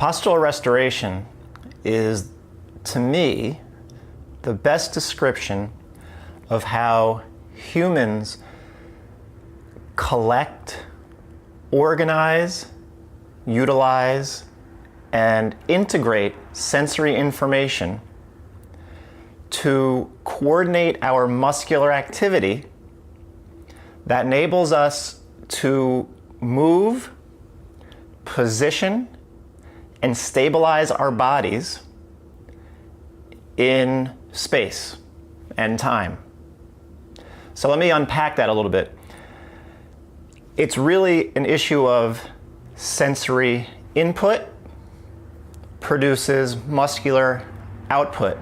Postural restoration is, to me, the best description of how humans collect, organize, utilize, and integrate sensory information to coordinate our muscular activity that enables us to move, position, and stabilize our bodies in space and time. So let me unpack that a little bit. It's really an issue of sensory input produces muscular output.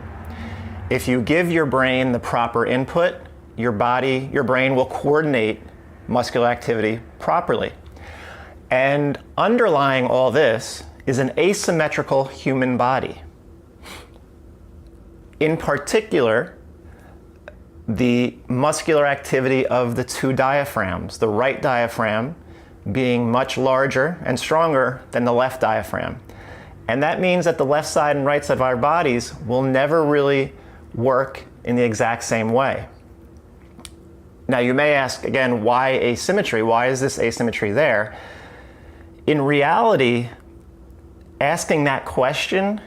If you give your brain the proper input, your brain will coordinate muscular activity properly. And underlying all this is an asymmetrical human body. In particular, the muscular activity of the two diaphragms, the right diaphragm being much larger and stronger than the left diaphragm. And that means that the left side and right side of our bodies will never really work in the exact same way. Now you may ask again, why asymmetry? Why is this asymmetry there? In reality, asking that question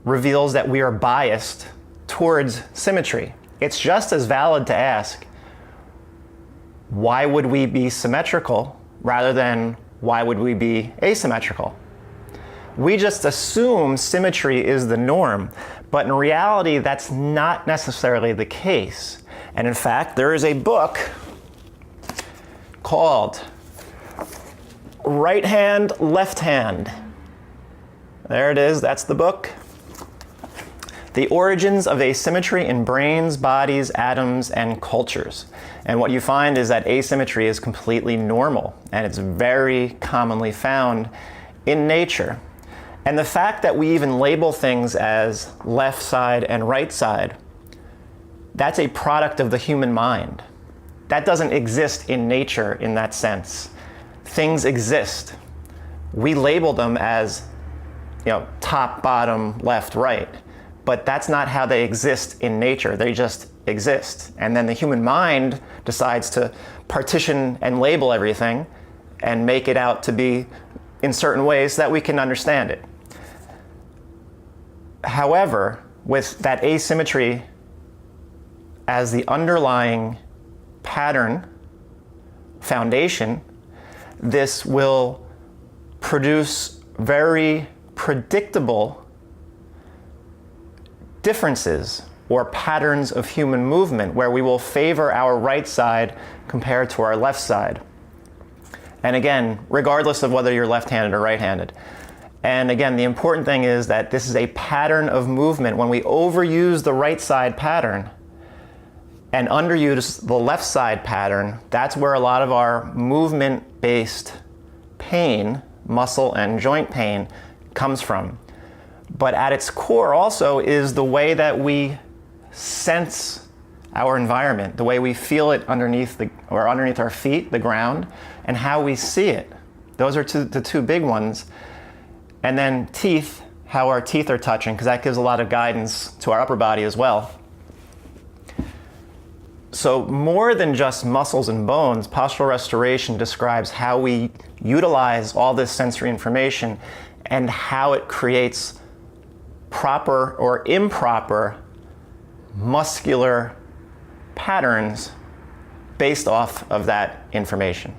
reveals that we are biased towards symmetry. It's just as valid to ask, why would we be symmetrical rather than why would we be asymmetrical? We just assume symmetry is the norm, but in reality, that's not necessarily the case. And in fact, there is a book called Right Hand, Left Hand. There it is, that's the book. The Origins of Asymmetry in Brains, Bodies, Atoms, and Cultures. And what you find is that asymmetry is completely normal, and it's very commonly found in nature. And the fact that we even label things as left side and right side, that's a product of the human mind. That doesn't exist in nature in that sense. Things exist. We label them as, top, bottom, left, right. But that's not how they exist in nature. They just exist. And then the human mind decides to partition and label everything and make it out to be in certain ways so that we can understand it. However, with that asymmetry as the underlying pattern, foundation, this will produce very predictable differences or patterns of human movement where we will favor our right side compared to our left side. And again, regardless of whether you're left-handed or right-handed. And again, the important thing is that this is a pattern of movement. When we overuse the right side pattern and underuse the left side pattern, that's where a lot of our movement-based pain, muscle and joint pain, comes from. But at its core also is the way that we sense our environment, the way we feel it underneath our feet, the ground, and how we see it. Those are the two big ones. And then teeth, how our teeth are touching, because that gives a lot of guidance to our upper body as well. So more than just muscles and bones, postural restoration describes how we utilize all this sensory information and how it creates proper or improper muscular patterns based off of that information.